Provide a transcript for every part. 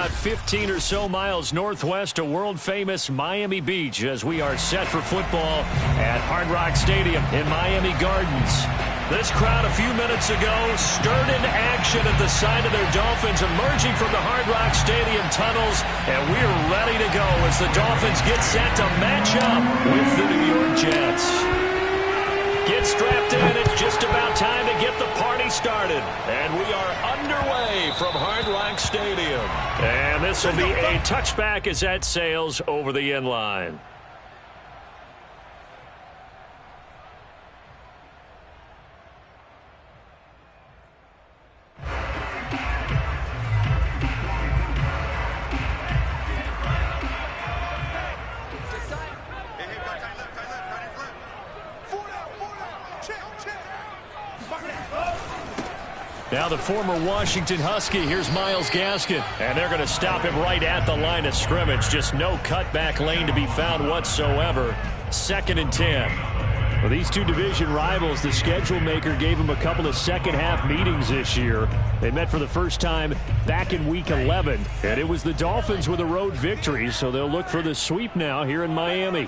about 15 or so miles northwest of world-famous Miami Beach as we are set for football at Hard Rock Stadium in Miami Gardens. This crowd a few minutes ago stirred into action at the side of their Dolphins emerging from the Hard Rock Stadium tunnels, and we're ready to go as the Dolphins get set to match up with the New York Jets. Get strapped in. It's just about time to get the party started. And we are underway from Hard Rock Stadium. And this will be a touchback as that sails over the end line. Now the former Washington Husky, here's Myles Gaskin, and they're going to stop him right at the line of scrimmage. Just no cutback lane to be found whatsoever. 2nd and 10. Well, these two division rivals, the schedule maker gave them a couple of second-half meetings this year. They met for the first time back in Week 11, and it was the Dolphins with a road victory, so they'll look for the sweep now here in Miami.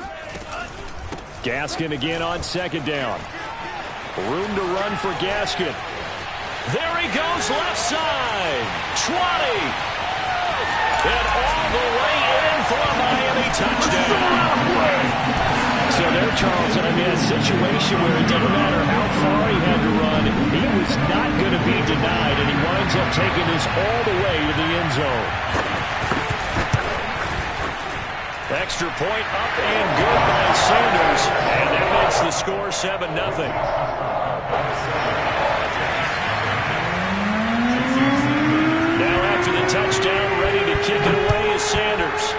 Gaskin again on 2nd down. Room to run for Gaskin. There he goes, left side, 20. And all the way in for a Miami touchdown. So there, Charles, I mean, a situation where it didn't matter how far he had to run, he was not going to be denied, and he winds up taking this all the way to the end zone. Extra point up and good by Sanders, and that makes the score 7-0. Touchdown, ready to kick it away is Sanders.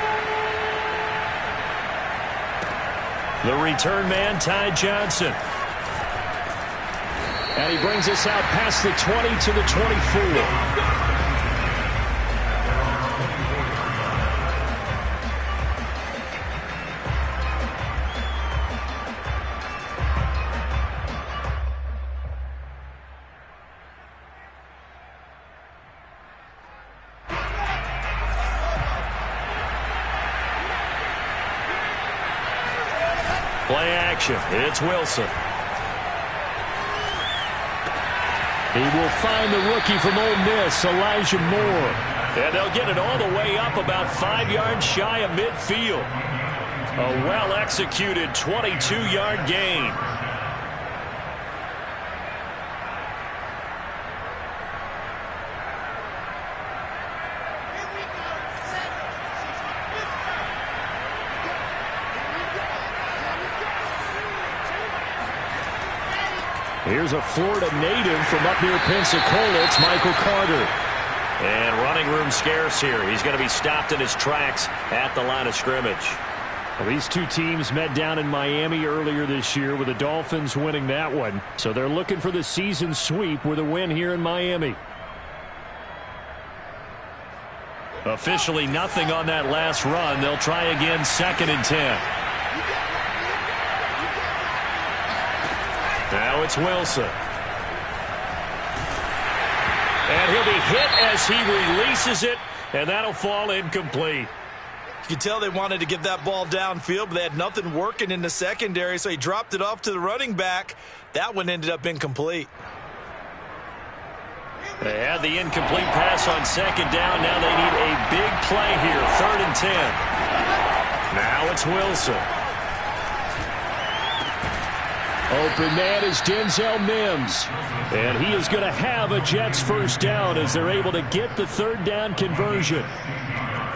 The return man, Ty Johnson. And he brings us out past the 20 to the 24. Play action. It's Wilson. He will find the rookie from Ole Miss, Elijah Moore. And they'll get it all the way up about 5 yards shy of midfield. A well-executed 22-yard gain. Here's a Florida native from up near Pensacola. It's Michael Carter. And running room scarce here. He's going to be stopped in his tracks at the line of scrimmage. Well, these two teams met down in Miami earlier this year with the Dolphins winning that one. So they're looking for the season sweep with a win here in Miami. Officially nothing on that last run. They'll try again 2nd and 10. Now it's Wilson. And he'll be hit as he releases it, and that'll fall incomplete. You can tell they wanted to get that ball downfield, but they had nothing working in the secondary, so he dropped it off to the running back. That one ended up incomplete. They had the incomplete pass on 2nd down. Now they need a big play here, 3rd and 10. Now it's Wilson. Open man is Denzel Mims. And he is going to have a Jets first down as they're able to get the 3rd down conversion.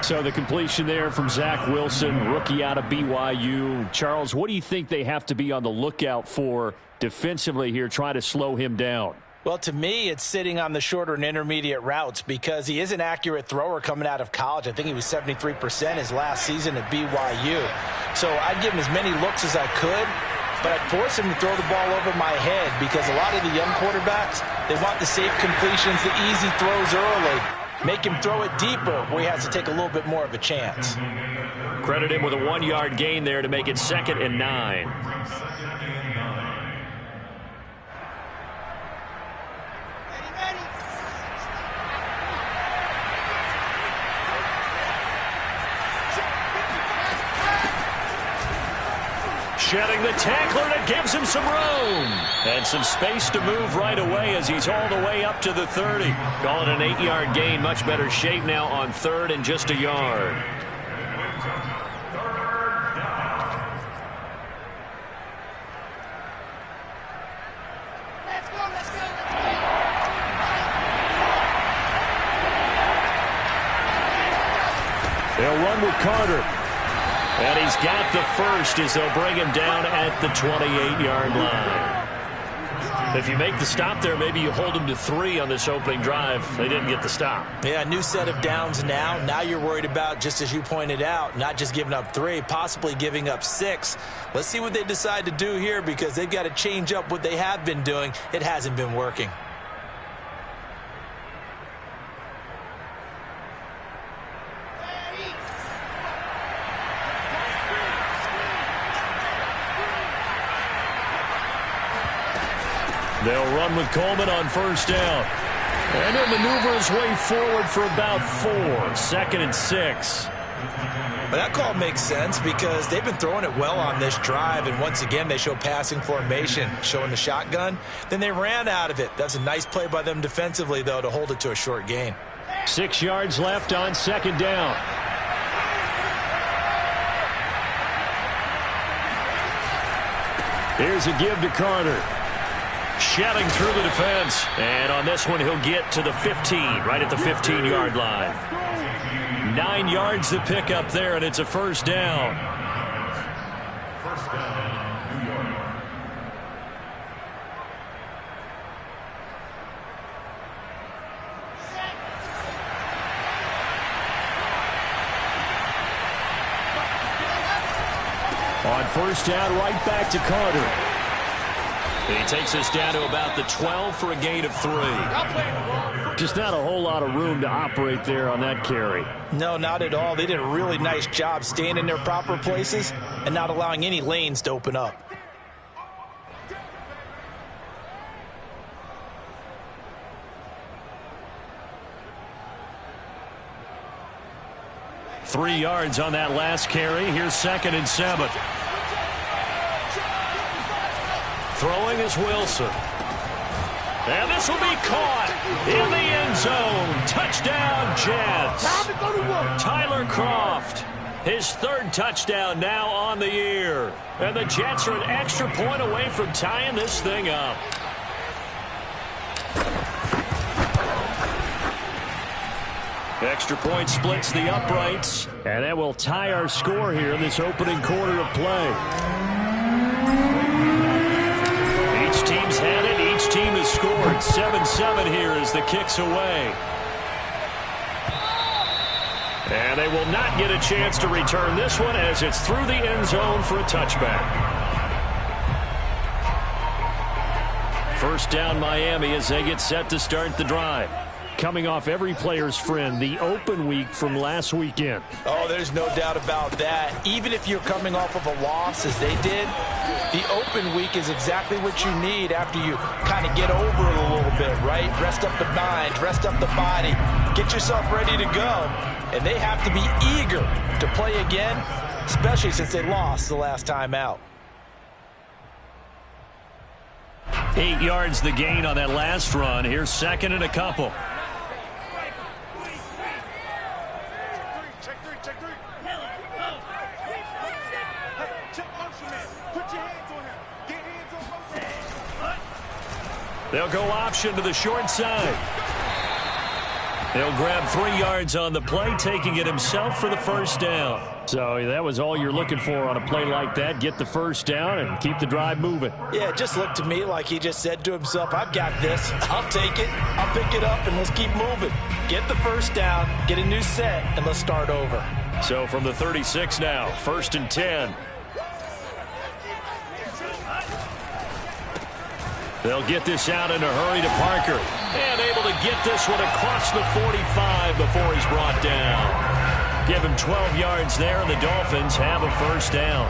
So the completion there from Zach Wilson, rookie out of BYU. Charles, what do you think they have to be on the lookout for defensively here, trying to slow him down? Well, to me, it's sitting on the shorter and intermediate routes because he is an accurate thrower coming out of college. I think he was 73% his last season at BYU. So I'd give him as many looks as I could. But I'd force him to throw the ball over my head because a lot of the young quarterbacks, they want the safe completions, the easy throws early. Make him throw it deeper where he has to take a little bit more of a chance. Credit him with a 1-yard gain there to make it 2nd and 9. Shedding the tackler that gives him some room. And some space to move right away as he's all the way up to the 30. Call it an 8-yard gain. Much better shape now on third and just a yard. They'll run with Carter. And he's got the first as they'll bring him down at the 28-yard line. If you make the stop there, maybe you hold him to 3 on this opening drive. They didn't get the stop. Yeah, new set of downs now. Now you're worried about, just as you pointed out, not just giving up 3, possibly giving up 6. Let's see what they decide to do here because they've got to change up what they have been doing. It hasn't been working. They'll run with Coleman on first down. And he'll maneuver his way forward for about 4. 2nd and 6. But that call makes sense because they've been throwing it well on this drive. And once again, they show passing formation, showing the shotgun. Then they ran out of it. That's a nice play by them defensively, though, to hold it to a short gain. 6 yards left on 2nd down. Here's a give to Carter. Shedding through the defense. And on this one, he'll get to the 15, right at the 15-yard line. 9 yards to pick up there, and it's a first down. On first down, right back to Carter. He takes us down to about the 12 for a gain of 3. Just not a whole lot of room to operate there on that carry. No, not at all. They did a really nice job staying in their proper places and not allowing any lanes to open up. Three yards on that last carry. Here's 2nd and 7. Throwing is Wilson. And this will be caught in the end zone. Touchdown, Jets. Tyler Kroft, his 3rd touchdown now on the year. And the Jets are an extra point away from tying this thing up. Extra point splits the uprights. And that will tie our score here in this opening quarter of play. Each team's had it. Each team has scored. 7-7 here as the kick's away. And they will not get a chance to return this one as it's through the end zone for a touchback. First down Miami as they get set to start the drive. Coming off every player's friend, the open week from last weekend. Oh, there's no doubt about that. Even if you're coming off of a loss as they did, the open week is exactly what you need after you kind of get over it a little bit, right? Rest up the mind, rest up the body, get yourself ready to go. And they have to be eager to play again, especially since they lost the last time out. 8 yards the gain on that last run. Here's 2nd and a couple. They'll go option to the short side. He'll grab 3 yards on the play, taking it himself for the first down. So that was all you're looking for on a play like that. Get the first down and keep the drive moving. Yeah, it just looked to me like he just said to himself, I've got this. I'll take it. I'll pick it up, and let's keep moving. Get the first down, get a new set, and let's start over. So from the 36 now, 1st and 10. They'll get this out in a hurry to Parker. And able to get this one across the 45 before he's brought down. Give him 12 yards there, and the Dolphins have a first down.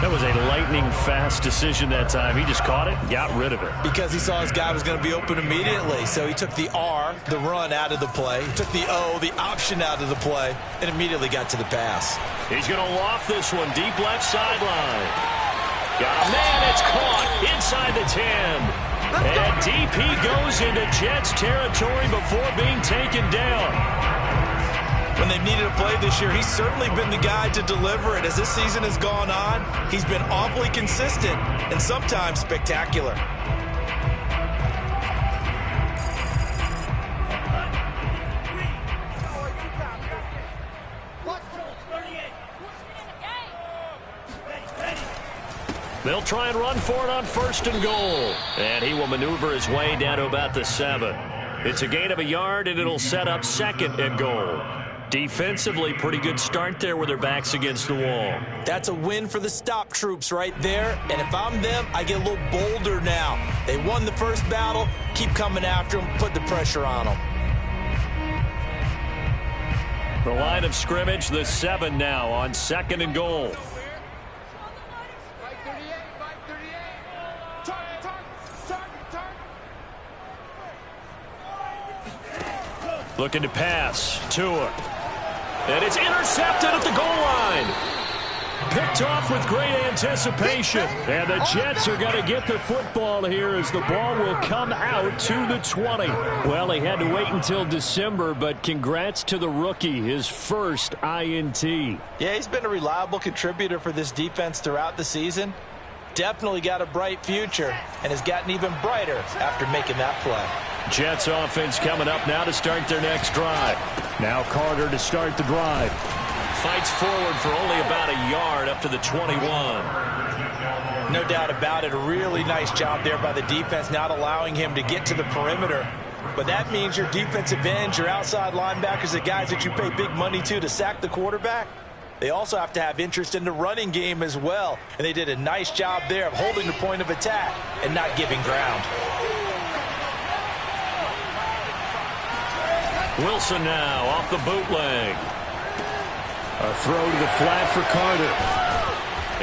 That was a lightning-fast decision that time. He just caught it and got rid of it. Because he saw his guy was going to be open immediately. So he took the R, the run, out of the play. He took the O, the option, out of the play, and immediately got to the pass. He's going to loft this one deep left sideline. Got a man, it's caught inside the 10. And DP goes into Jets territory before being taken down. When they've needed a play this year, he's certainly been the guy to deliver it. As this season has gone on, he's been awfully consistent and sometimes spectacular. They'll try and run for it on 1st and goal. And he will maneuver his way down to about the 7. It's a gain of a yard, and it'll set up 2nd and goal. Defensively, pretty good start there with their backs against the wall. That's a win for the stop troops right there. And if I'm them, I get a little bolder now. They won the first battle. Keep coming after them. Put the pressure on them. The line of scrimmage, the 7 now on 2nd and goal. Looking to pass. Tua. And it's intercepted at the goal line. Picked off with great anticipation. And the Jets are going to get the football here as the ball will come out to the 20. Well, he had to wait until December, but congrats to the rookie, his first INT. Yeah, he's been a reliable contributor for this defense throughout the season. Definitely got a bright future and has gotten even brighter after making that play. Jets offense coming up now to start their next drive. Now Carter to start the drive. Fights forward for only about a yard up to the 21. No doubt about it. A really nice job there by the defense, not allowing him to get to the perimeter. But that means your defensive ends, your outside linebackers, the guys that you pay big money to sack the quarterback, they also have to have interest in the running game as well. And they did a nice job there of holding the point of attack and not giving ground. Wilson now off the bootleg. A throw to the flat for Carter.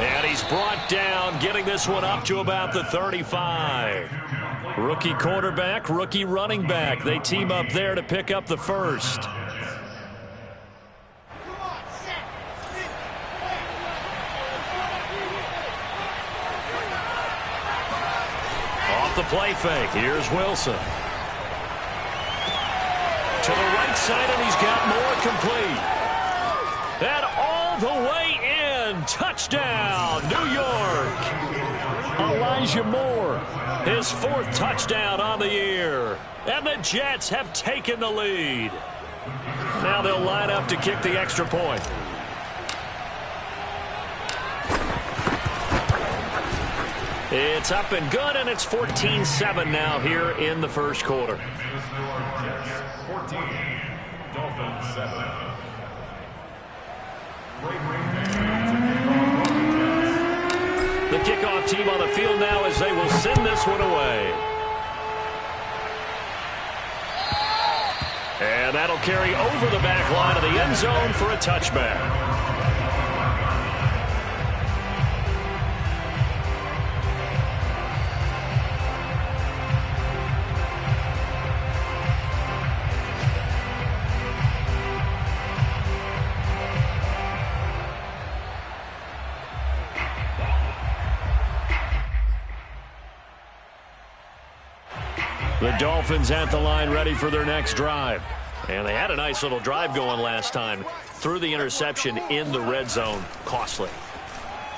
And he's brought down, getting this one up to about the 35. Rookie quarterback, rookie running back. They team up there to pick up the first. Off the play fake. Here's Wilson. To the right side, and he's got more complete. And all the way in. Touchdown, New York. Elijah Moore, his 4th touchdown on the year. And the Jets have taken the lead. Now they'll line up to kick the extra point. It's up and good, and it's 14-7 now here in the first quarter. 14, Dolphins 7. The kickoff team on the field now as they will send this one away. And that'll carry over the back line of the end zone for a touchback. The Dolphins at the line ready for their next drive. And they had a nice little drive going last time. Threw the interception in the red zone. Costly.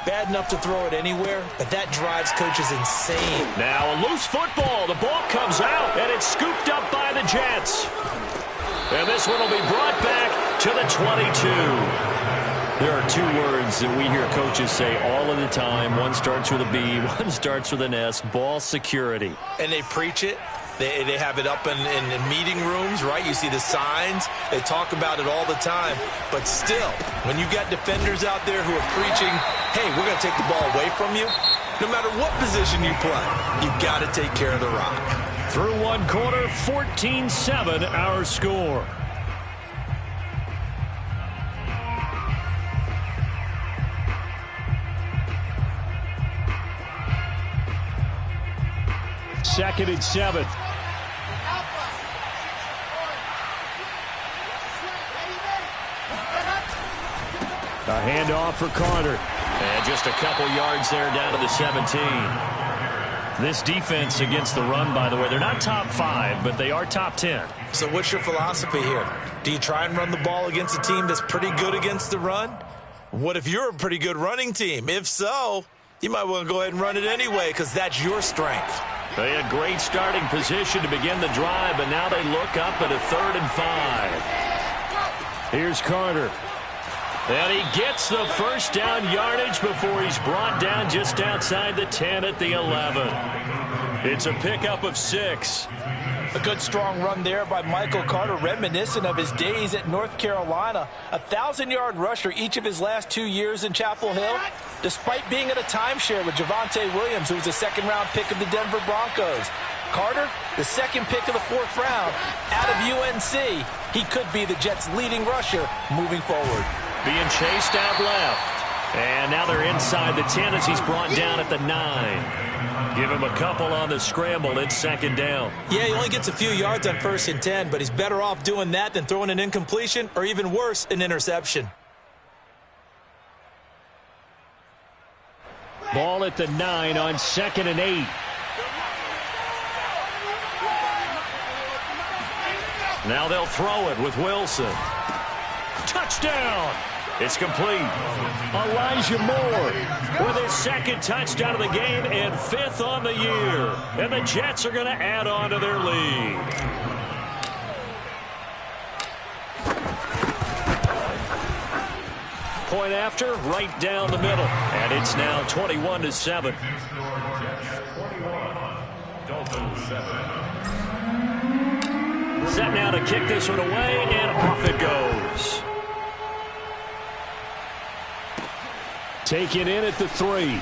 Bad enough to throw it anywhere, but that drives coaches insane. Now a loose football. The ball comes out, and it's scooped up by the Jets. And this one will be brought back to the 22. There are 2 words that we hear coaches say all of the time. One starts with a B, one starts with an S. Ball security. And they preach it. They have it up in meeting rooms, right? You see the signs. They talk about it all the time. But still, when you got defenders out there who are preaching, hey, we're going to take the ball away from you, no matter what position you play, you've got to take care of the rock. Through one quarter, 14-7 our score. Second and 7. A handoff for Carter. And just a couple yards there down to the 17. This defense against the run, by the way, they're not top 5, but they are top 10. So what's your philosophy here? Do you try and run the ball against a team that's pretty good against the run? What if you're a pretty good running team? If so, you might want to go ahead and run it anyway because that's your strength. They had great starting position to begin the drive, but now they look up at a 3rd and 5. Here's Carter. And he gets the first down yardage before he's brought down just outside the 10 at the 11. It's a pickup of 6. A good strong run there by Michael Carter, reminiscent of his days at North Carolina. A 1,000-yard rusher each of his last 2 years in Chapel Hill, despite being at a timeshare with Javonte Williams, who was a second-round pick of the Denver Broncos. Carter, the second pick of the 4th round, out of UNC. He could be the Jets' leading rusher moving forward. Being chased out left. And now they're inside the 10 as he's brought down at the 9. Give him a couple on the scramble. It's 2nd down. Yeah, he only gets a few yards on 1st and 10, but he's better off doing that than throwing an incompletion or even worse, an interception. Ball at the 9 on 2nd and 8. Now they'll throw it with Wilson. Touchdown! It's complete. Elijah Moore with his 2nd touchdown of the game and 5th on the year. And the Jets are going to add on to their lead. Point after, right down the middle. And it's now 21-7. Set now to kick this one away, and off it goes. Taken in at the 3.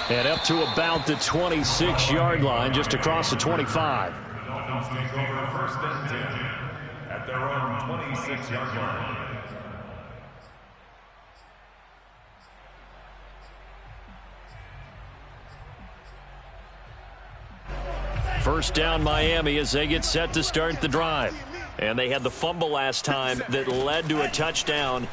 And up to about the 26-yard line, just across the 25. Dolphins take over 1st and 10 at their own 26-yard line. First down Miami as they get set to start the drive. And they had the fumble last time that led to a touchdown.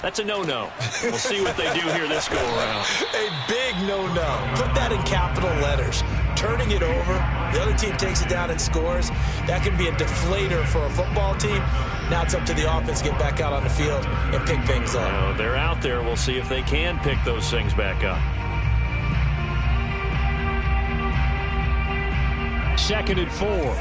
That's a no-no. We'll see what they do here this go-around. A big no-no. Put that in capital letters. Turning it over, the other team takes it down and scores. That can be a deflator for a football team. Now it's up to the offense to get back out on the field and pick things up. Now, they're out there. We'll see if they can pick those things back up. 2nd and 4.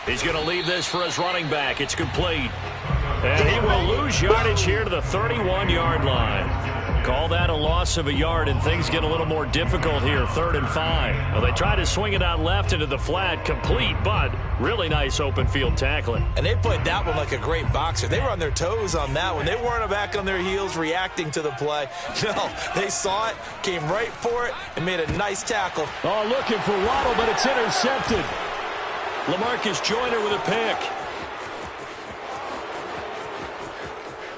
He's going to leave this for his running back. It's complete. And he will lose yardage here to the 31-yard line. Call that a loss of a yard, and things get a little more difficult here, 3rd and 5. Well, they try to swing it out left into the flat, complete, but really nice open field tackling. And they played that one like a great boxer. They were on their toes on that one. They weren't back on their heels reacting to the play. No, they saw it, came right for it, and made a nice tackle. Oh, looking for Waddle, but it's intercepted. LaMarcus Joyner with a pick.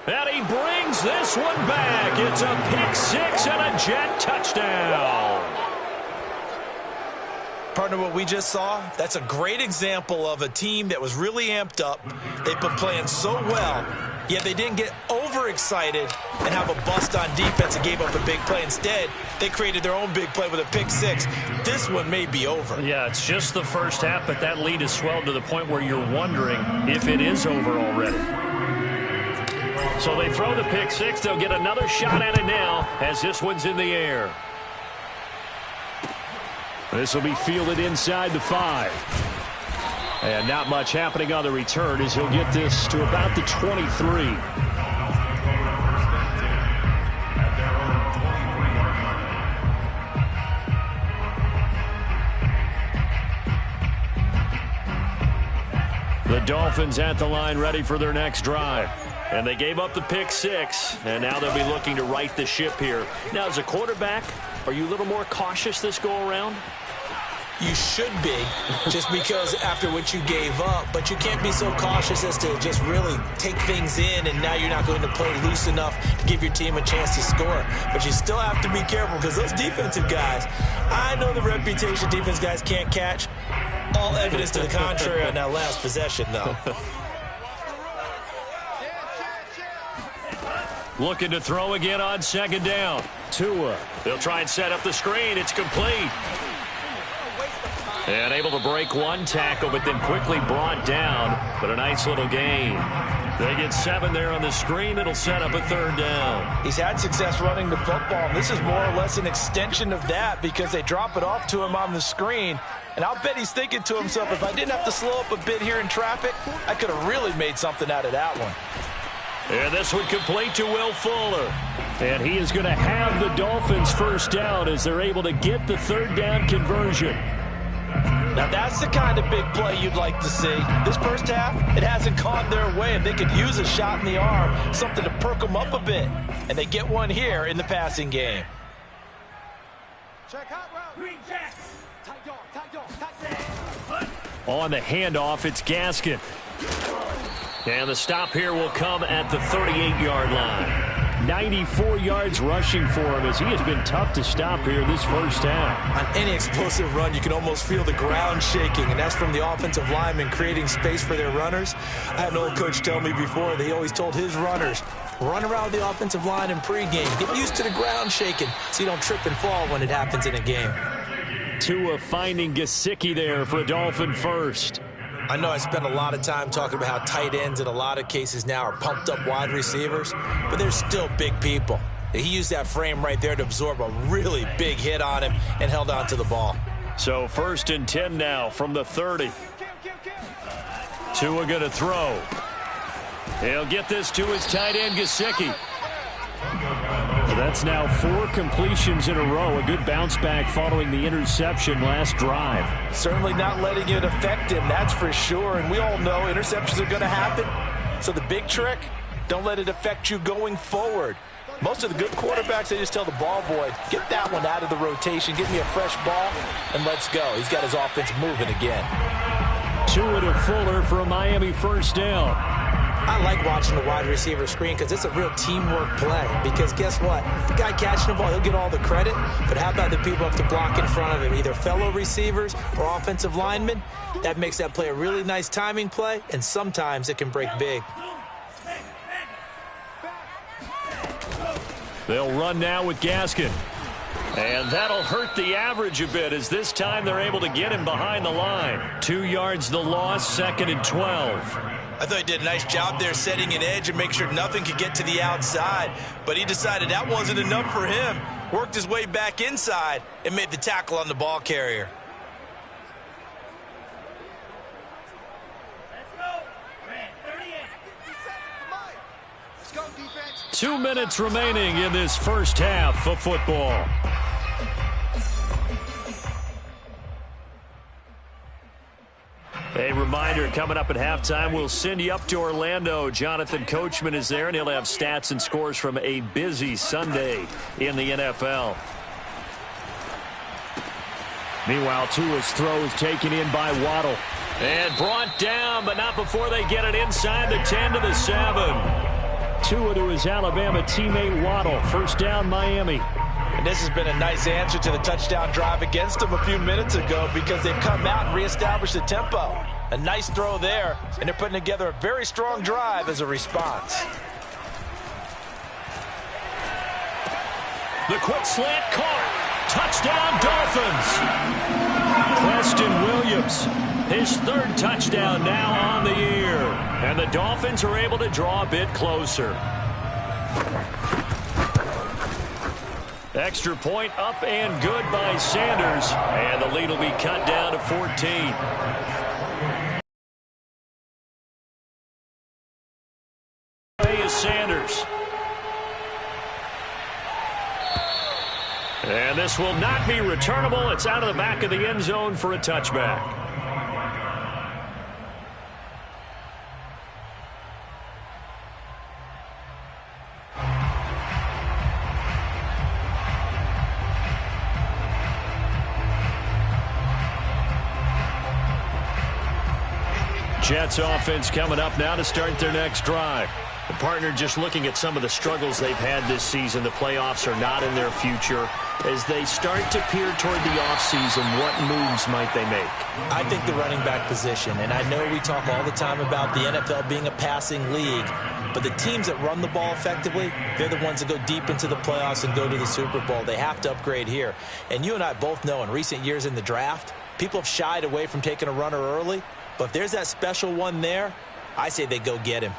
And he brings this one back. It's a pick 6 and a Jet touchdown. Partner, what we just saw, that's a great example of a team that was really amped up. They've been playing so well, yet they didn't get overexcited and have a bust on defense and gave up a big play. Instead, they created their own big play with a pick 6. This one may be over. Yeah, it's just the first half, but that lead has swelled to the point where you're wondering if it is over already. So they throw the pick 6. They'll get another shot at it now as this one's in the air. This will be fielded inside the 5. And not much happening on the return as he'll get this to about the 23. The Dolphins at the line ready for their next drive. And they gave up the pick 6, and now they'll be looking to right the ship here. Now, as a quarterback, are you a little more cautious this go-around? You should be, just because after what you gave up, but you can't be so cautious as to just really take things in, and now you're not going to play loose enough to give your team a chance to score. But you still have to be careful, because those defensive guys, I know the reputation defense guys can't catch. All evidence to the contrary on that last possession, though. Looking to throw again on second down. Tua. They'll try and set up the screen. It's complete. And able to break one tackle, but then quickly brought down. But a nice little gain. They get 7 there on the screen. It'll set up a third down. He's had success running the football, and this is more or less an extension of that because they drop it off to him on the screen. And I'll bet he's thinking to himself, if I didn't have to slow up a bit here in traffic, I could have really made something out of that one. And this one complete to Will Fuller. And he is going to have the Dolphins first down as they're able to get the third down conversion. Now, that's the kind of big play you'd like to see. This first half, it hasn't gone their way, and they could use a shot in the arm, something to perk them up a bit. And they get one here in the passing game. On the handoff, it's Gaskin. And the stop here will come at the 38-yard line. 94 yards rushing for him as he has been tough to stop here this first half. On any explosive run, you can almost feel the ground shaking, and that's from the offensive linemen creating space for their runners. I had an old coach tell me before, they always told his runners, run around the offensive line in pregame. Get used to the ground shaking so you don't trip and fall when it happens in a game. Tua finding Gesicki there for a Dolphin first. I know I spent a lot of time talking about how tight ends in a lot of cases now are pumped up wide receivers, but they're still big people. He used that frame right there to absorb a really big hit on him and held on to the ball. So 1st and 10 now from the 30. Tua going to throw. He'll get this to his tight end, Gesicki. That's now 4 completions in a row. A good bounce back following the interception last drive. Certainly not letting it affect him, that's for sure. And we all know interceptions are going to happen. So the big trick, don't let it affect you going forward. Most of the good quarterbacks, they just tell the ball boy, get that one out of the rotation, give me a fresh ball, and let's go. He's got his offense moving again. Tua to Fuller for a Miami first down. I like watching the wide receiver screen because it's a real teamwork play. Because guess what? The guy catching the ball, he'll get all the credit. But how about the people up to block in front of him, either fellow receivers or offensive linemen? That makes that play a really nice timing play, and sometimes it can break big. They'll run now with Gaskin. And that'll hurt the average a bit as this time they're able to get him behind the line. 2 yards the loss, 2nd and 12. I thought he did a nice job there setting an edge and make sure nothing could get to the outside. But he decided that wasn't enough for him. Worked his way back inside and made the tackle on the ball carrier. Let's go, defense. 2 minutes remaining in this first half of football. A reminder, coming up at halftime, we'll send you up to Orlando. Jonathan Coachman is there, and he'll have stats and scores from a busy Sunday in the NFL. Meanwhile, Tua's throw is taken in by Waddle. And brought down, but not before they get it inside the 10 to the 7. Tua to his Alabama teammate Waddle. First down, Miami. And this has been a nice answer to the touchdown drive against them a few minutes ago because they've come out and reestablished the tempo. A nice throw there, and they're putting together a very strong drive as a response. The quick slant caught. Touchdown, Dolphins. Preston Williams, his 3rd touchdown now on the year. And the Dolphins are able to draw a bit closer. Extra point up and good by Sanders. And the lead will be cut down to 14. Is Sanders. And this will not be returnable. It's out of the back of the end zone for a touchback. Jets offense coming up now to start their next drive. The partner just looking at some of the struggles they've had this season. The playoffs are not in their future. As they start to peer toward the offseason, what moves might they make? I think the running back position, and I know we talk all the time about the NFL being a passing league, but the teams that run the ball effectively, they're the ones that go deep into the playoffs and go to the Super Bowl. They have to upgrade here. And you and I both know in recent years in the draft, people have shied away from taking a runner early, but if there's that special one there, I say they go get him.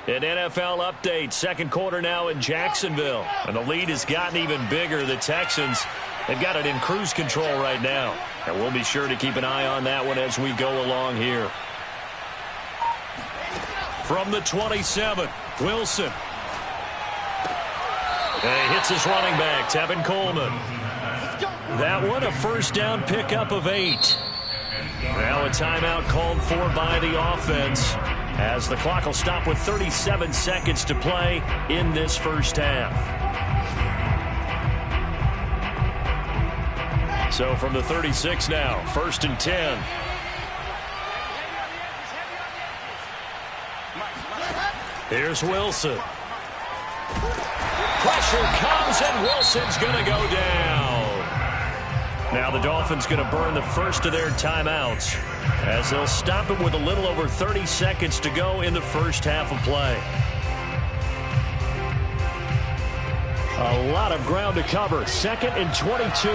An NFL update, second quarter now in Jacksonville. And the lead has gotten even bigger. The Texans, they've got it in cruise control right now. And we'll be sure to keep an eye on that one as we go along here. From the 27, Wilson. And he hits his running back, Tevin Coleman. That one, a first down pickup of 8. Now a timeout called for by the offense, as the clock will stop with 37 seconds to play in this first half. So from the 36 now, 1st and 10. Here's Wilson. Pressure comes, and Wilson's going to go down. Now the Dolphins going to burn the first of their timeouts, as they'll stop it with a little over 30 seconds to go in the first half of play. A lot of ground to cover. 2nd and 22.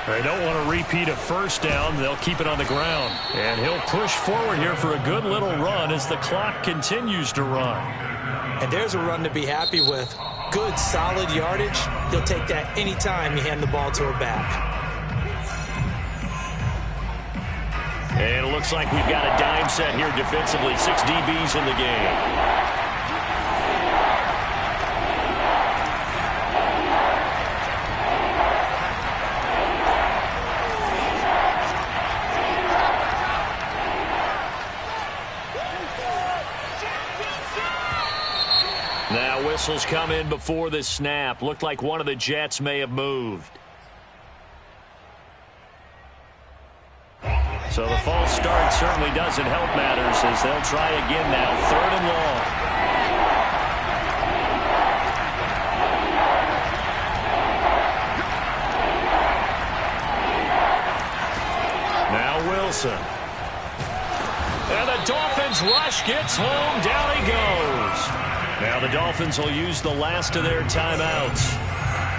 They don't want to repeat a first down. They'll keep it on the ground. And he'll push forward here for a good little run as the clock continues to run. And there's a run to be happy with. Good, solid yardage. He'll take that anytime you hand the ball to a back. And it looks like we've got a dime set here defensively. 6 DBs in the game. Now whistles come in before the snap. Looked like one of the Jets may have moved. So the false start certainly doesn't help matters, as they'll try again now. 3rd and long. Now Wilson. And the Dolphins rush gets home. Down he goes. Now the Dolphins will use the last of their timeouts,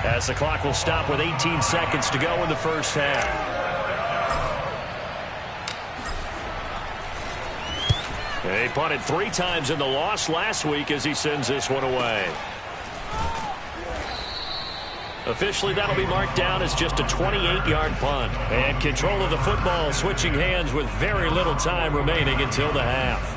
as the clock will stop with 18 seconds to go in the first half. He punted 3 times in the loss last week as he sends this one away. Officially, that'll be marked down as just a 28-yard punt. And control of the football switching hands with very little time remaining until the half.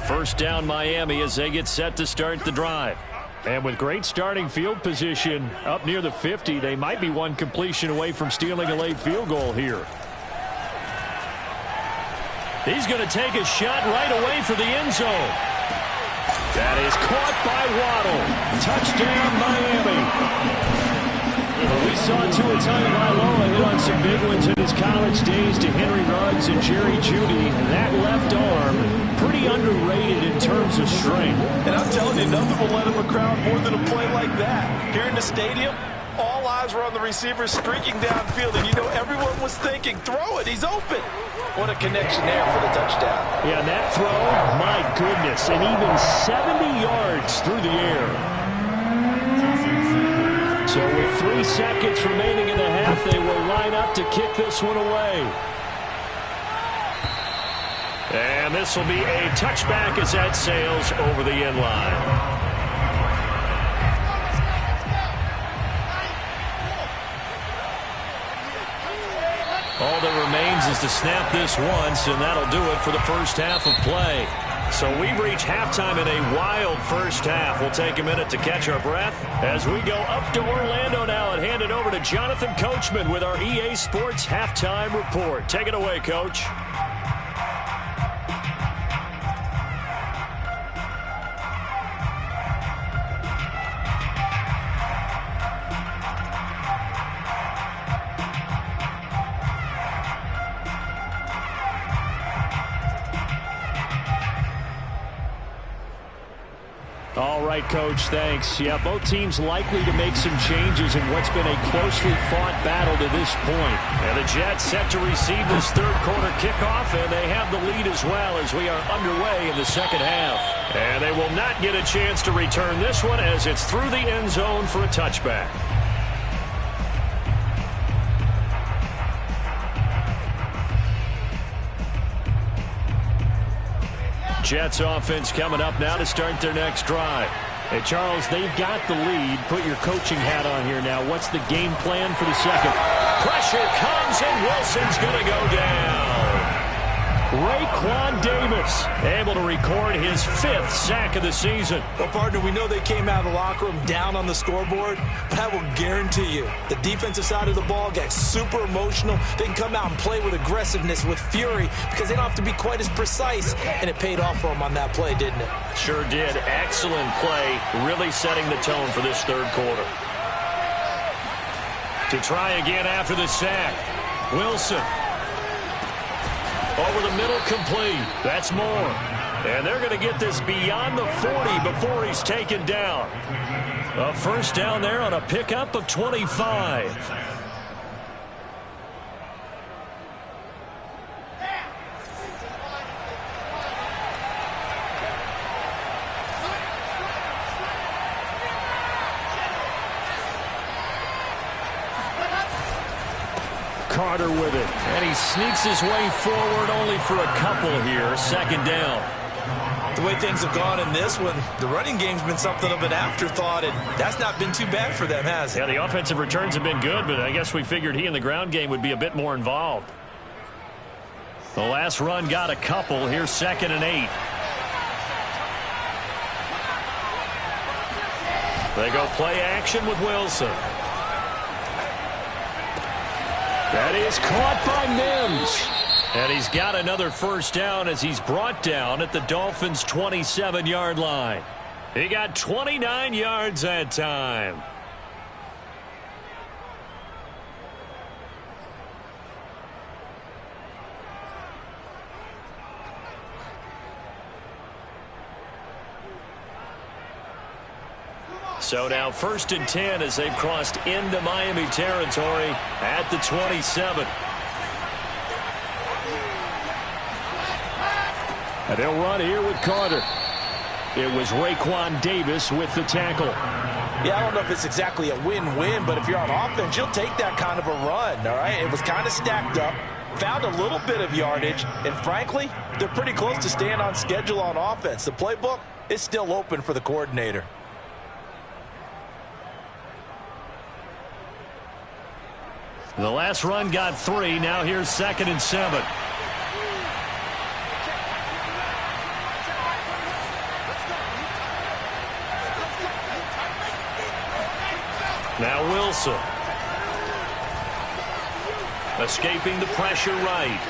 First down Miami as they get set to start the drive. And with great starting field position up near the 50, they might be one completion away from stealing a late field goal here. He's going to take a shot right away for the end zone. That is caught by Waddle. Touchdown Miami. We saw Tua Tagovailoa hit on some big ones in his college days to Henry Ruggs and Jerry Jeudy. That left arm, pretty underrated in terms of strength. And I'm telling you, nothing will let him a crowd more than a play like that. Here in the stadium, all eyes were on the receiver streaking downfield, and you know everyone was thinking, throw it, he's open. What a connection there for the touchdown. Yeah, and that throw, my goodness, and even 70 yards through the air. So with 3 seconds remaining in the half, they will line up to kick this one away. And this will be a touchback as that sails over the end line. All that remains is to snap this once, and that'll do it for the first half of play. So we've reached halftime in a wild first half. We'll take a minute to catch our breath as we go up to Orlando now and hand it over to Jonathan Coachman with our EA Sports Halftime Report. Take it away, Coach. right, Coach. Thanks. Yeah, both teams likely to make some changes in what's been a closely fought battle to this point. And the Jets set to receive this third quarter kickoff, and they have the lead as well as we are underway in the second half. And they will not get a chance to return this one as it's through the end zone for a touchback. Jets offense coming up now to start their next drive. Hey, Charles, they've got the lead. Put your coaching hat on here now. What's the game plan for the second? Pressure comes, and Wilson's going to go down. Raekwon Davis able to record his 5th sack of the season. Well, partner, we know they came out of the locker room down on the scoreboard, but I will guarantee you the defensive side of the ball got super emotional. They can come out and play with aggressiveness, with fury, because they don't have to be quite as precise, and it paid off for them on that play, didn't it? Sure did. Excellent play, really setting the tone for this third quarter. To try again after the sack, Wilson. Over the middle, complete. That's more. And they're going to get this beyond the 40 before he's taken down. A first down there on a pickup of 25. Carter with it, and he sneaks his way forward only for a couple here. Second down. The way things have gone in this one, the running game's been something of an afterthought, and that's not been too bad for them, has it? Yeah, the offensive returns have been good, but I guess we figured he in the ground game would be a bit more involved. The last run got a couple. Here's 2nd and 8. They go play action with Wilson. That is caught by Mims. And he's got another first down as he's brought down at the Dolphins' 27-yard line. He got 29 yards that time. So now 1st and 10 as they've crossed into Miami territory at the 27. And they'll run here with Carter. It was Raekwon Davis with the tackle. Yeah, I don't know if it's exactly a win-win, but if you're on offense, you'll take that kind of a run, all right? It was kind of stacked up, found a little bit of yardage, and frankly, they're pretty close to staying on schedule on offense. The playbook is still open for the coordinator. The last run got 3. Now here's 2nd and 7. Now Wilson. Escaping the pressure right.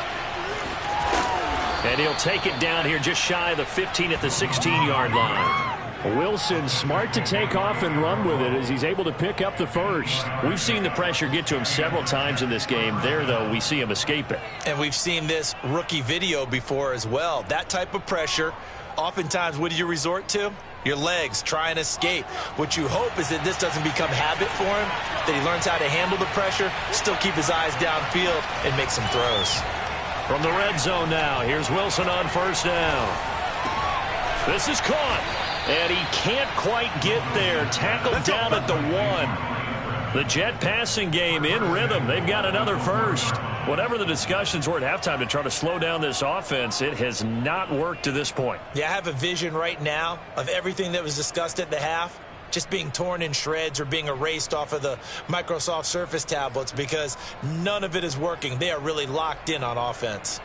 And he'll take it down here just shy of the 15 at the 16-yard line. Wilson smart to take off and run with it as he's able to pick up the first. We've seen the pressure get to him several times in this game. There, though, we see him escape it. And we've seen this rookie video before as well. That type of pressure, oftentimes, what do you resort to? Your legs, try and escape. What you hope is that this doesn't become habit for him, that he learns how to handle the pressure, still keep his eyes downfield, and make some throws. From the red zone now, here's Wilson on first down. This is caught. And he can't quite get there. Tackled down at the 1. The Jet passing game in rhythm. They've got another first. Whatever the discussions were at halftime to try to slow down this offense, it has not worked to this point. Yeah, I have a vision right now of everything that was discussed at the half just being torn in shreds or being erased off of the Microsoft Surface tablets because none of it is working. They are really locked in on offense.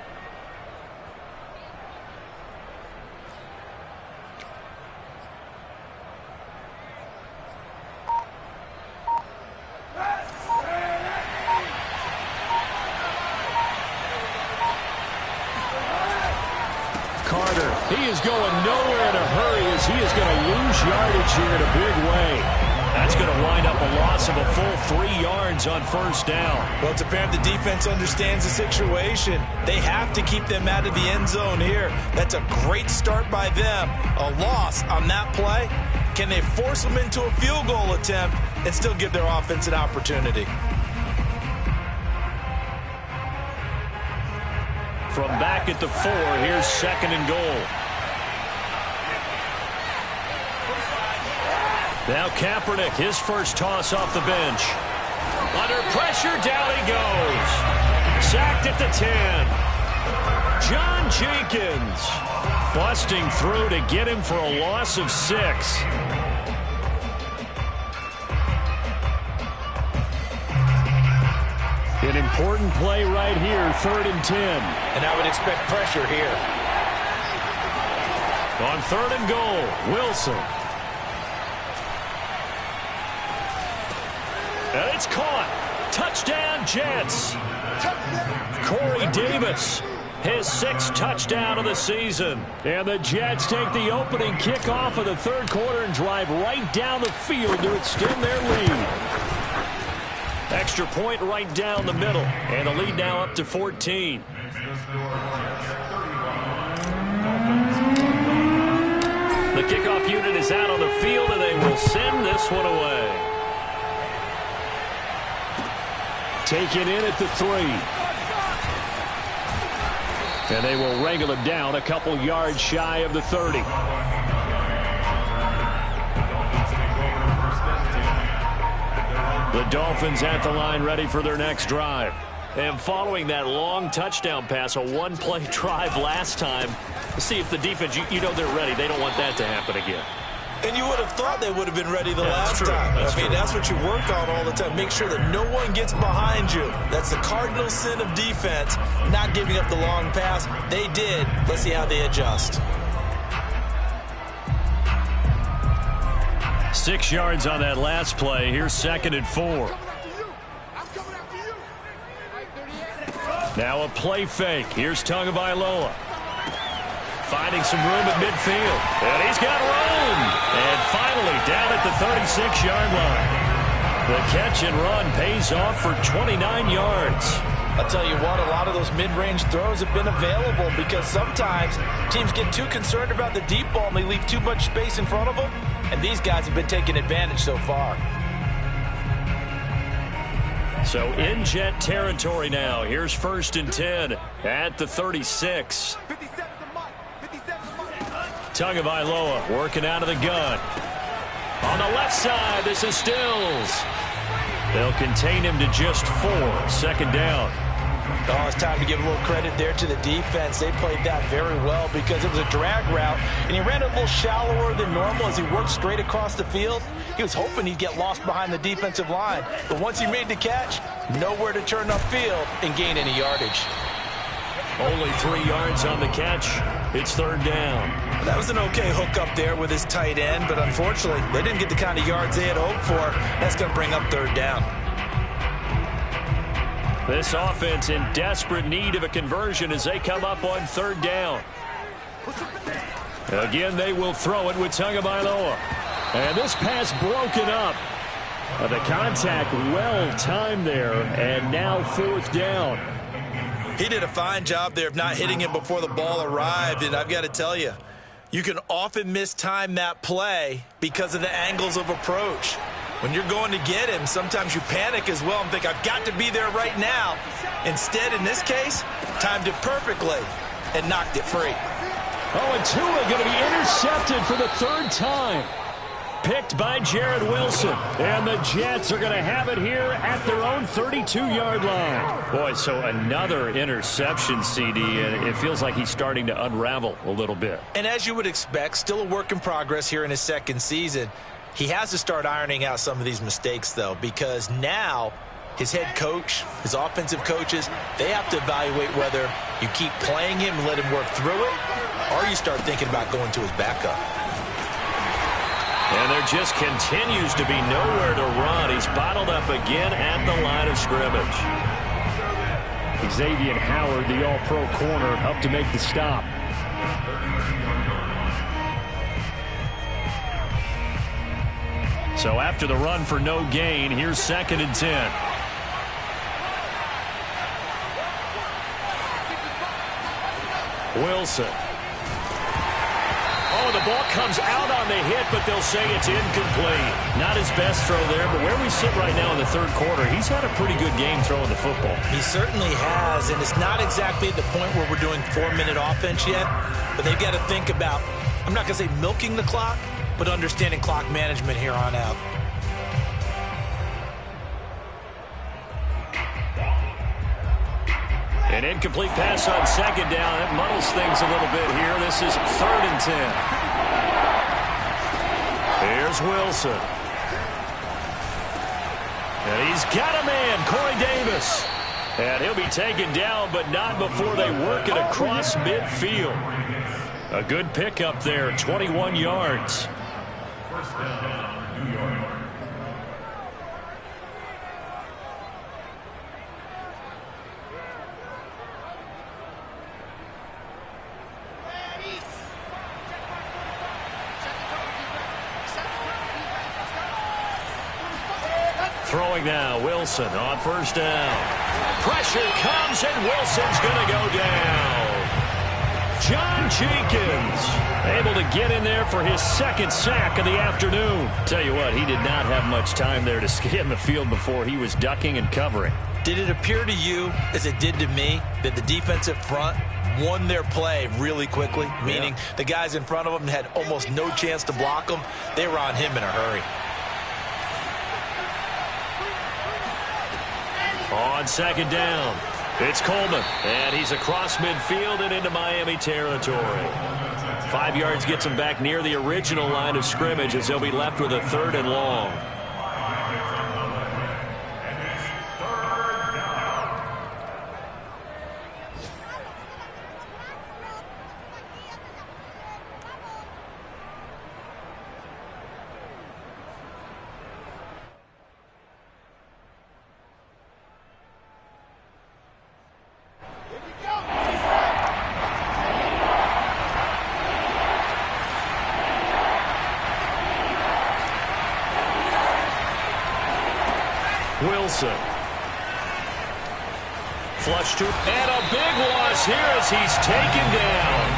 He is going nowhere in a hurry as he is going to lose yardage here in a big way. That's going to wind up a loss of a full 3 yards on first down. Well, it's apparent the defense understands the situation. They have to keep them out of the end zone here. That's a great start by them. A loss on that play Can they force them into a field goal attempt and still give their offense an opportunity? From back at the 4, here's 2nd and goal. Now Kaepernick, his first toss off the bench. Under pressure, down he goes. Sacked at the 10. John Jenkins busting through to get him for a loss of 6. An important play right here, 3rd and 10. And I would expect pressure here. On 3rd and goal, Wilson. And it's caught. Touchdown, Jets. Corey Davis, his 6th touchdown of the season. And the Jets take the opening kickoff of the 3rd quarter and drive right down the field to extend their lead. Extra point right down the middle. And the lead now up to 14. The kickoff unit is out on the field, and they will send this one away. Taken in at the 3. And they will wrangle him down a couple yards shy of the 30. The Dolphins at the line ready for their next drive. And following that long touchdown pass, a one-play drive last time, to see if the defense, you know they're ready. They don't want that to happen again. And you would have thought they would have been ready the last time. That's what you work on all the time. Make sure that no one gets behind you. That's the cardinal sin of defense, not giving up the long pass. They did. Let's see how they adjust. 6 yards on that last play. Here's 2nd and 4. Now a play fake. Here's Tagovailoa. Finding some room at midfield. And he's got room. And finally down at the 36-yard line. The catch and run pays off for 29 yards. I'll tell you what, a lot of those mid-range throws have been available because sometimes teams get too concerned about the deep ball and they leave too much space in front of them. And these guys have been taking advantage so far. So in Jet territory now. Here's 1st and 10 at the 36. Tagovailoa working out of the gun. On the left side, this is Stills. They'll contain him to just 4. 2nd down. Oh, it's time to give a little credit there to the defense. They played that very well because it was a drag route, and he ran a little shallower than normal as he worked straight across the field. He was hoping he'd get lost behind the defensive line, but once he made the catch, nowhere to turn upfield and gain any yardage. Only 3 yards on the catch. It's 3rd down. That was an okay hook up there with his tight end, but unfortunately, they didn't get the kind of yards they had hoped for. That's going to bring up 3rd down. This offense in desperate need of a conversion as they come up on 3rd down. Again, they will throw it with Tagovailoa. And this pass broken up. The contact well timed there, and now 4th down. He did a fine job there of not hitting him before the ball arrived, and I've got to tell you, you can often mistime that play because of the angles of approach. When you're going to get him, sometimes you panic as well and think, I've got to be there right now. Instead, in this case, timed it perfectly and knocked it free. Oh, and Tua going to be intercepted for the 3rd time. Picked by Jared Wilson. And the Jets are going to have it here at their own 32-yard line. Boy, so another interception, CD, and it feels like he's starting to unravel a little bit. And as you would expect, still a work in progress here in his 2nd season. He has to start ironing out some of these mistakes, though, because now his head coach, his offensive coaches, they have to evaluate whether you keep playing him and let him work through it, or you start thinking about going to his backup. And there just continues to be nowhere to run. He's bottled up again at the line of scrimmage. Xavier Howard, the all-pro corner, up to make the stop. So after the run for no gain, here's 2nd and 10. Wilson. Oh, the ball comes out on the hit, but they'll say it's incomplete. Not his best throw there, but where we sit right now in the third quarter, he's had a pretty good game throwing the football. He certainly has, and it's not exactly at the point where we're doing 4-minute offense yet, but they've got to think about, I'm not going to say milking the clock, but understanding clock management here on out. An incomplete pass on second down. That muddles things a little bit here. This is 3rd and 10. Here's Wilson. And he's got a man, Corey Davis. And he'll be taken down, but not before they work it across midfield. A good pickup there, 21 yards. First down, New York. Throwing now, Wilson on first down. Pressure comes, and Wilson's going to go down. John Jenkins able to get in there for his second sack of the afternoon. Tell you what, he did not have much time there to scan the field before he was ducking and covering. Did it appear to you, as it did to me, that the defensive front won their play really quickly? Meaning the guys in front of them had almost no chance to block them. They were on him in a hurry. On second down, it's Coleman, and he's across midfield and into Miami territory. 5 yards gets him back near the original line of scrimmage as they'll be left with a 3rd and long. Wilson. Flush to, and a big loss here as he's taken down.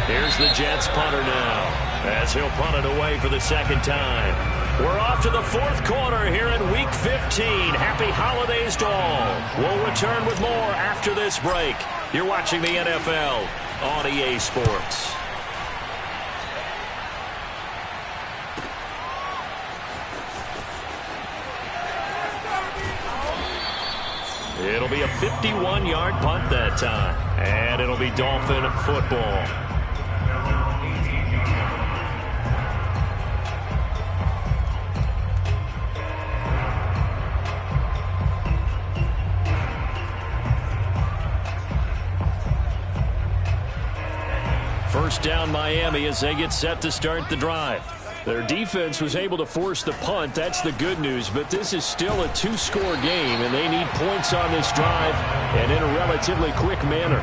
Here's the Jets punter now, as he'll punt it away for the second time. We're off to the 4th quarter here in Week 15. Happy holidays to all. We'll return with more after this break. You're watching the NFL on EA Sports. It'll be a 51-yard punt that time, and it'll be Dolphin football. First down Miami as they get set to start the drive. Their defense was able to force the punt. That's the good news, but this is still a 2-score game, and they need points on this drive and in a relatively quick manner.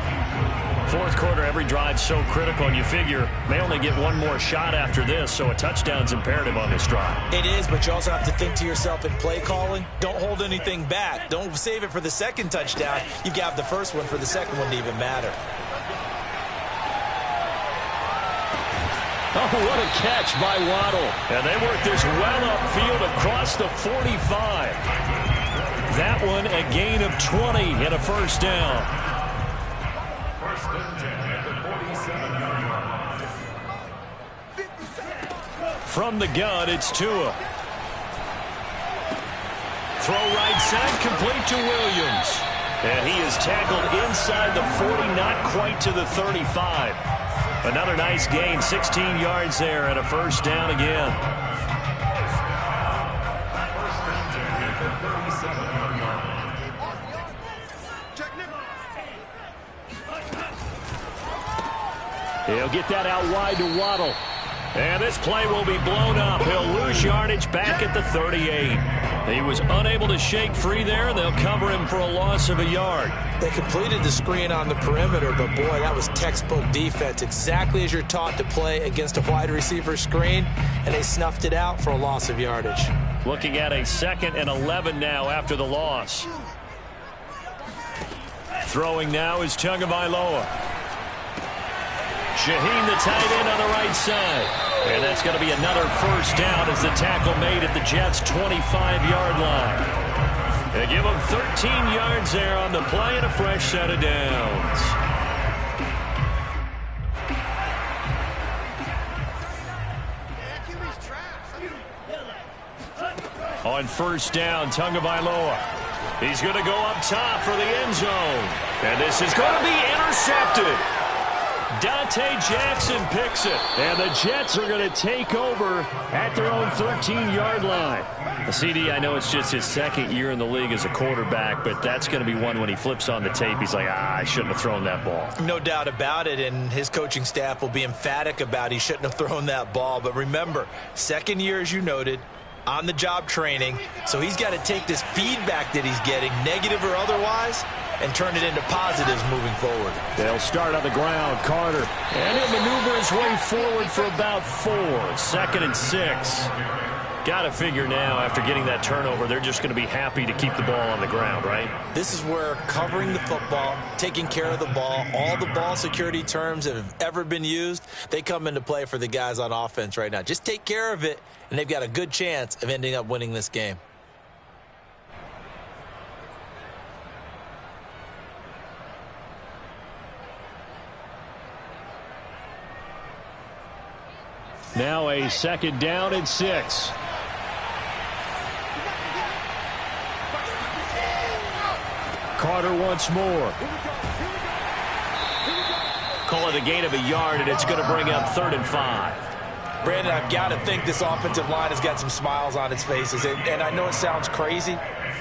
4th quarter, every drive's so critical, and you figure may only get one more shot after this, so a touchdown's imperative on this drive. It is, but you also have to think to yourself in play calling, don't hold anything back. Don't save it for the second touchdown. You've got the first one for the second one to even matter. Oh, what a catch by Waddle. And they work this well upfield across the 45. That one a gain of 20 and a first down. First and 10 at the 47-yard line. From the gun, it's Tua. Throw right side, complete to Williams. And he is tackled inside the 40, not quite to the 35. Another nice gain, 16 yards there, and a first down again. He'll get that out wide to Waddle. And this play will be blown up. He'll lose yardage back at the 38. He was unable to shake free there, and they'll cover him for a loss of a yard. They completed the screen on the perimeter, but boy, that was textbook defense. Exactly as you're taught to play against a wide receiver screen, and they snuffed it out for a loss of yardage. Looking at a 2nd and 11 now after the loss. Throwing now is Tagovailoa. Shaheen, the tight end, on the right side. And that's going to be another first down as the tackle made at the Jets' 25-yard line. They give them 13 yards there on the play and a fresh set of downs. On first down, Tagovailoa. He's going to go up top for the end zone. And this is going to be intercepted. Dante Jackson picks it. And the Jets are going to take over at their own 13-yard line. The CD, I know it's just his second year in the league as a quarterback, but that's going to be one when he flips on the tape, he's like, I shouldn't have thrown that ball. No doubt about it, and his coaching staff will be emphatic about he shouldn't have thrown that ball. But remember, second year, as you noted, on-the-job training, so he's got to take this feedback that he's getting, negative or otherwise, and turn it into positives moving forward. They'll start on the ground. Carter, and he'll maneuver his way forward for about 4. 2nd and 6. Got to figure now, after getting that turnover, they're just going to be happy to keep the ball on the ground, right? This is where covering the football, taking care of the ball, all the ball security terms that have ever been used, they come into play for the guys on offense right now. Just take care of it, and they've got a good chance of ending up winning this game. Now a 2nd down and 6. Carter once more. Call it a gain of a yard, and it's going to bring up 3rd and 5. Brandon, I've got to think this offensive line has got some smiles on its faces. And I know it sounds crazy,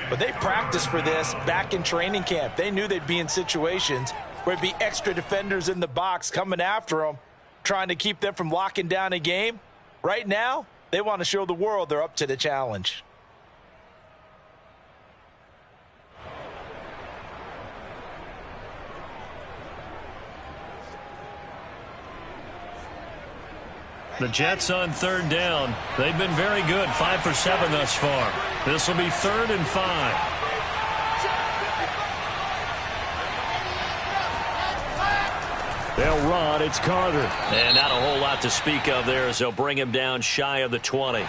but they practiced for this back in training camp. They knew they'd be in situations where it'd be extra defenders in the box coming after them, trying to keep them from locking down a game. Right now, they want to show the world they're up to the challenge. The Jets on 3rd down. They've been very good, 5 for 7 thus far. This will be 3rd and 5. They'll run. It's Carter. And not a whole lot to speak of there as they'll bring him down shy of the 20.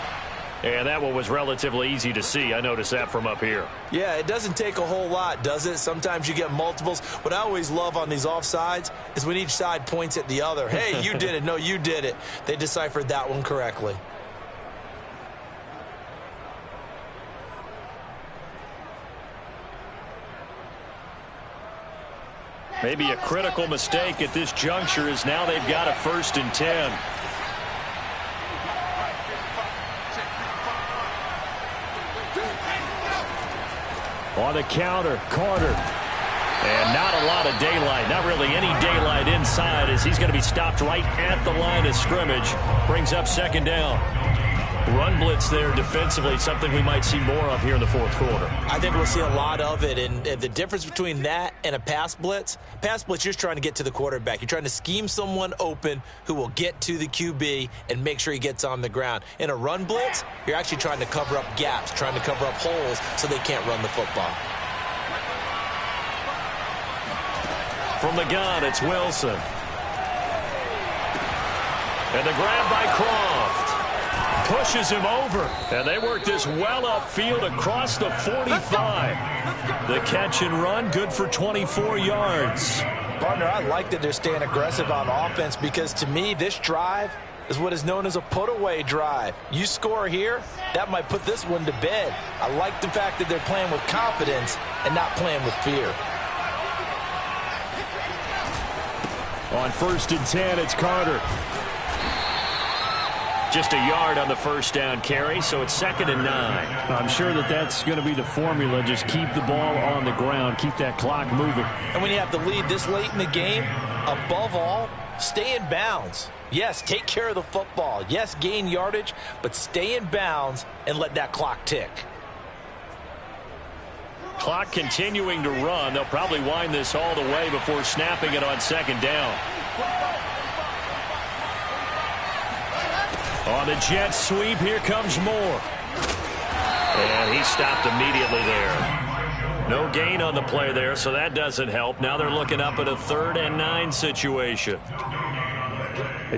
And that one was relatively easy to see. I noticed that from up here. Yeah, it doesn't take a whole lot, does it? Sometimes you get multiples. What I always love on these offsides is when each side points at the other. Hey, you did it. No, you did it. They deciphered that one correctly. Maybe a critical mistake at this juncture is now they've got a 1st and 10. On the counter, Carter. And not a lot of daylight, not really any daylight inside as he's going to be stopped right at the line of scrimmage. Brings up 2nd down. Run blitz there defensively, something we might see more of here in the 4th quarter. I think we'll see a lot of it, and the difference between that and a pass blitz, you're just trying to get to the quarterback. You're trying to scheme someone open who will get to the QB and make sure he gets on the ground. In a run blitz, you're actually trying to cover up gaps, trying to cover up holes so they can't run the football. From the gun, it's Wilson. And the grab by Croft. Pushes him over, and they work this well upfield across the 45. The catch and run, good for 24 yards. Partner, I like that they're staying aggressive on offense because, to me, this drive is what is known as a put-away drive. You score here, that might put this one to bed. I like the fact that they're playing with confidence and not playing with fear. On 1st and 10, it's Carter. Just a yard on the 1st down carry, so it's 2nd and 9. I'm sure that's going to be the formula. Just keep the ball on the ground, keep that clock moving. And when you have the lead this late in the game, above all, stay in bounds. Yes, take care of the football. Yes, gain yardage, but stay in bounds and let that clock tick. Clock continuing to run. They'll probably wind this all the way before snapping it on 2nd down. On the Jets sweep, here comes Moore. And he stopped immediately there. No gain on the play there, so that doesn't help. Now they're looking up at a 3rd and 9 situation.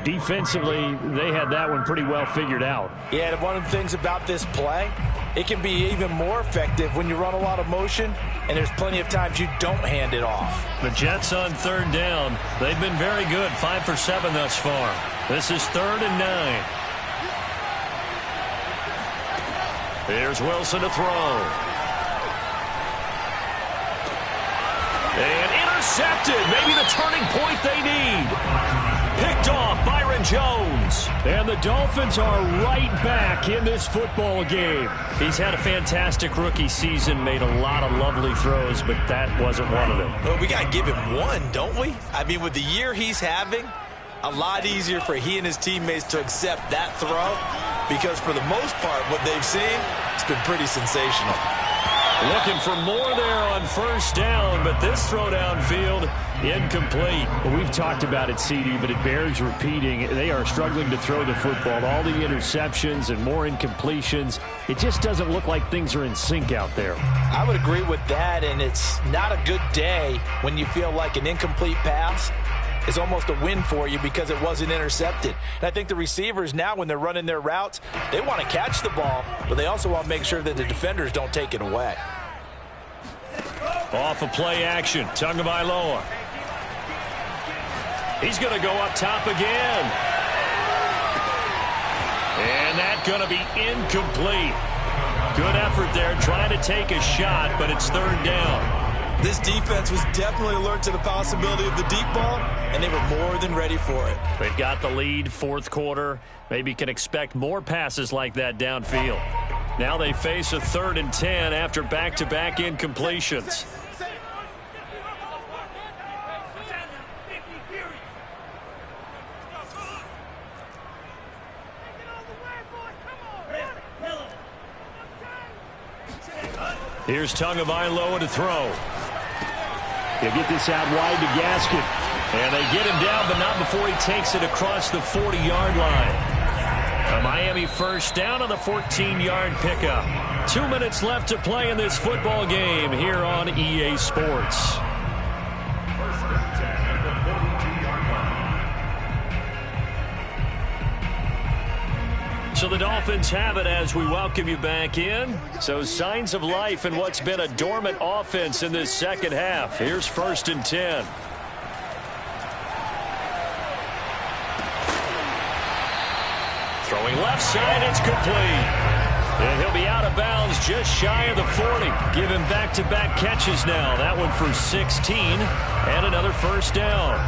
Defensively, they had that one pretty well figured out. Yeah, and one of the things about this play, it can be even more effective when you run a lot of motion, and there's plenty of times you don't hand it off. The Jets on third down. They've been very good, 5 for 7 thus far. This is 3rd and 9. Here's Wilson to throw. And intercepted. Maybe the turning point they need. Picked off Byron Jones. And the Dolphins are right back in this football game. He's had a fantastic rookie season, made a lot of lovely throws, but that wasn't one of them. Well, we got to give him one, don't we? I mean, with the year he's having, a lot easier for he and his teammates to accept that throw because for the most part, what they've seen, it's been pretty sensational. Looking for more there on first down, but this throw downfield, incomplete. Well, we've talked about it, CD, but it bears repeating. They are struggling to throw the football. All the interceptions and more incompletions. It just doesn't look like things are in sync out there. I would agree with that, and it's not a good day when you feel like an incomplete pass is almost a win for you because it wasn't intercepted. And I think the receivers now, when they're running their routes, they want to catch the ball, but they also want to make sure that the defenders don't take it away. Off of play action, Tagovailoa. He's going to go up top again. And that's going to be incomplete. Good effort there, trying to take a shot, but it's 3rd down. This defense was definitely alert to the possibility of the deep ball, and they were more than ready for it. They've got the lead, 4th quarter. Maybe can expect more passes like that downfield. Now they face a 3rd and 10 after back-to-back incompletions. Here's Tagovailoa to throw. He'll get this out wide to Gaskin. And they get him down, but not before he takes it across the 40-yard line. A Miami first down on the 14-yard pickup. 2 minutes left to play in this football game here on EA Sports. So the Dolphins have it as we welcome you back in. So signs of life in what's been a dormant offense in this second half. Here's 1st and 10. Throwing left side, it's complete. And he'll be out of bounds just shy of the 40. Give him back-to-back catches now. That one for 16 and another first down.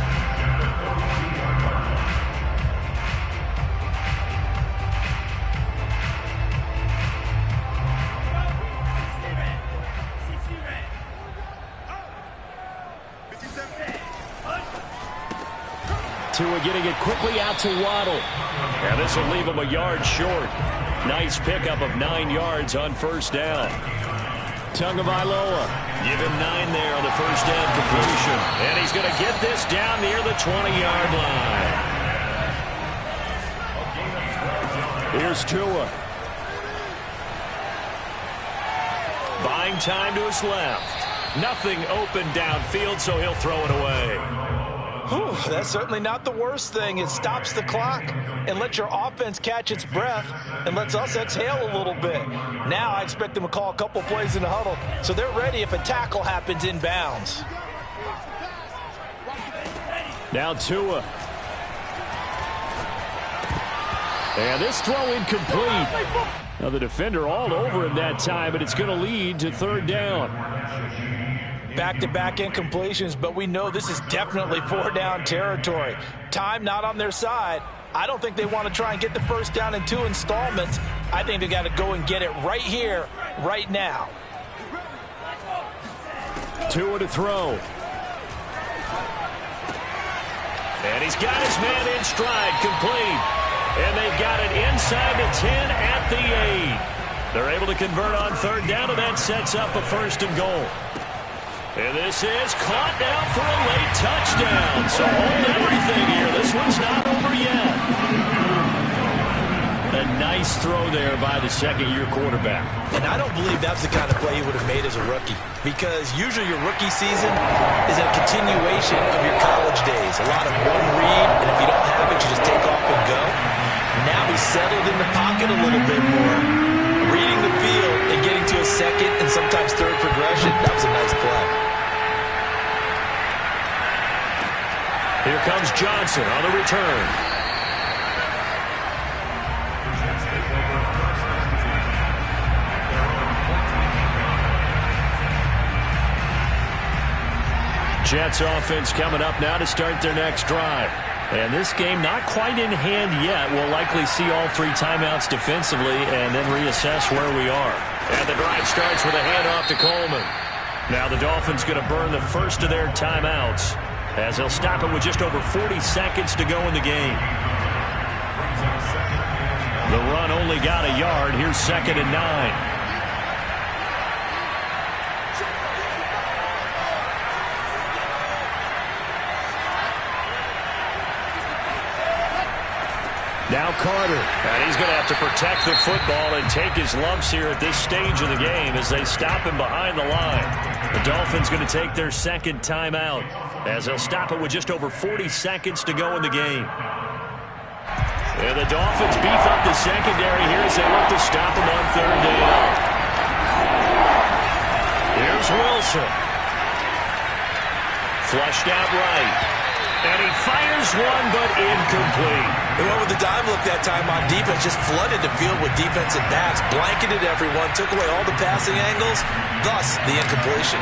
Tua getting it quickly out to Waddle. And this will leave him a yard short. Nice pickup of 9 yards on first down. Tagovailoa, give him 9 there on the first down completion. And he's going to get this down near the 20-yard line. Here's Tua. Buying time to his left. Nothing open downfield, so he'll throw it away. Whew, that's certainly not the worst thing. It stops the clock and lets your offense catch its breath and lets us exhale a little bit. Now I expect them to call a couple plays in the huddle so they're ready if a tackle happens in bounds. Now Tua. And this throw incomplete. Now the defender all over him that time, but it's going to lead to 3rd down. Back-to-back incompletions, but we know this is definitely 4-down territory. Time not on their side. I don't think they want to try and get the first down in 2 installments. I think they got to go and get it right here, right now. Tua to throw. And he's got his man in stride, complete. And they've got it inside the 10 at the 8. They're able to convert on 3rd down, and that sets up a 1st and goal. And this is caught now for a late touchdown. So hold everything here. This one's not over yet. And a nice throw there by the second-year quarterback. And I don't believe that's the kind of play he would have made as a rookie, because usually your rookie season is a continuation of your college days. A lot of one read, and if you don't have it, you just take off and go. Now he's settled in the pocket a little bit more, reading the field and getting to a second and sometimes third progression. That was a nice play. Here comes Johnson on the return. Jets offense coming up now to start their next drive. And this game not quite in hand yet. We'll likely see all three timeouts defensively and then reassess where we are. And the drive starts with a handoff to Coleman. Now the Dolphins going to burn the first of their timeouts as they'll stop it with just over 40 seconds to go in the game. The run only got a yard. Here's 2nd and 9. Now Carter, and he's going to have to protect the football and take his lumps here at this stage of the game as they stop him behind the line. The Dolphins going to take their second timeout as they'll stop it with just over 40 seconds to go in the game. And the Dolphins beef up the secondary here as they look to stop him on 3rd down. Here's Wilson. Flushed out right. And he fires one, but incomplete. He went with the dime look that time on defense, just flooded the field with defensive backs, blanketed everyone, took away all the passing angles, thus the incompletion.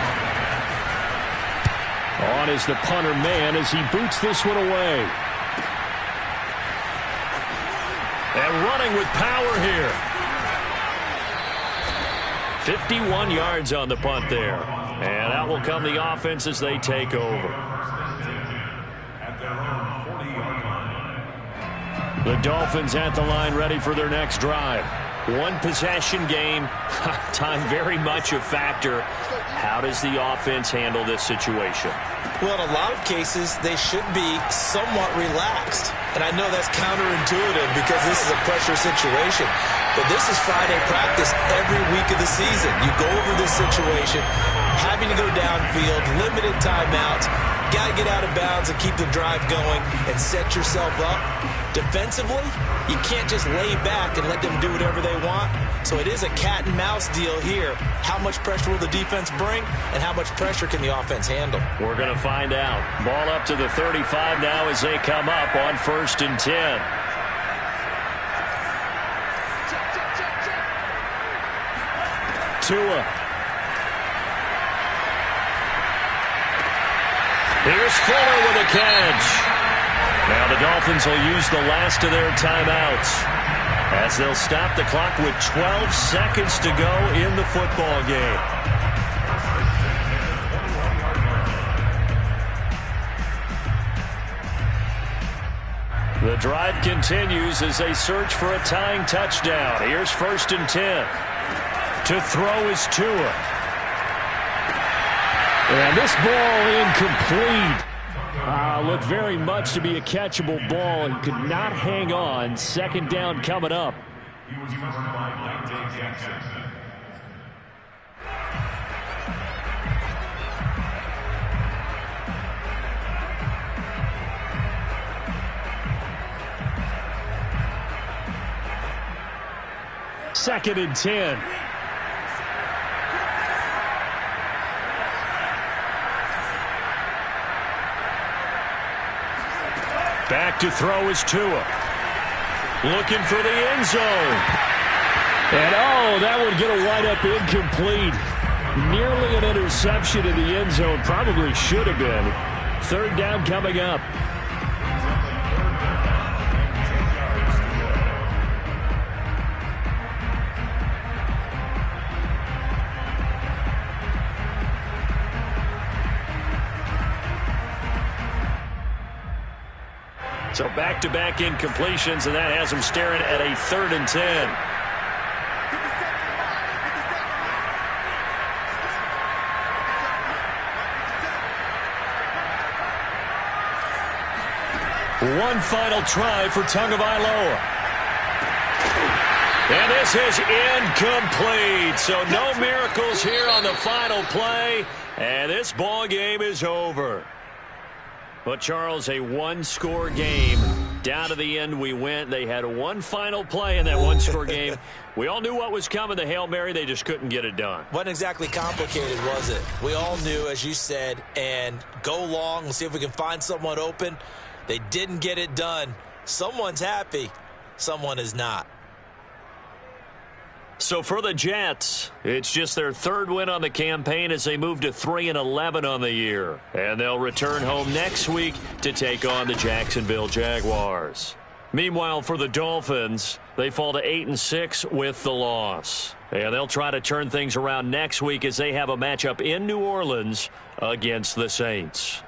On is the punter man as he boots this one away. And running with power here. 51 yards on the punt there. And out will come the offense as they take over. The Dolphins at the line ready for their next drive. One possession game. Time very much a factor. How does the offense handle this situation? Well, in a lot of cases, they should be somewhat relaxed. And I know that's counterintuitive because this is a pressure situation. But this is Friday practice every week of the season. You go over this situation, having to go downfield, limited timeouts, got to get out of bounds and keep the drive going and set yourself up. Defensively, you can't just lay back and let them do whatever they want. So it is a cat and mouse deal here. How much pressure will the defense bring, and how much pressure can the offense handle? We're going to find out. Ball up to the 35 now as they come up on 1st and 10. Tua. Here's Fuller with a catch. Now the Dolphins will use the last of their timeouts as they'll stop the clock with 12 seconds to go in the football game. The drive continues as they search for a tying touchdown. Here's 1st and 10. To throw is Tua. And this ball incomplete. Looked very much to be a catchable ball and could not hang on. 2nd down coming up. He was covered by Dave Jackson. Second and 10. Back to throw is Tua. Looking for the end zone. And, that would get a wide-up incomplete. Nearly an interception in the end zone. Probably should have been. 3rd down coming up. So back-to-back incompletions, and that has them staring at a 3rd and 10. One final try for Tagovailoa. And this is incomplete. So no miracles here on the final play. And this ball game is over. But, Charles, a one-score game. Down to the end we went. They had one final play in that one-score game. We all knew what was coming, the Hail Mary. They just couldn't get it done. Wasn't exactly complicated, was it? We all knew, as you said, and go long. We'll see if we can find someone open. They didn't get it done. Someone's happy. Someone is not. So for the Jets, it's just their third win on the campaign as they move to 3-11 on the year. And they'll return home next week to take on the Jacksonville Jaguars. Meanwhile, for the Dolphins, they fall to 8-6 with the loss. And they'll try to turn things around next week as they have a matchup in New Orleans against the Saints.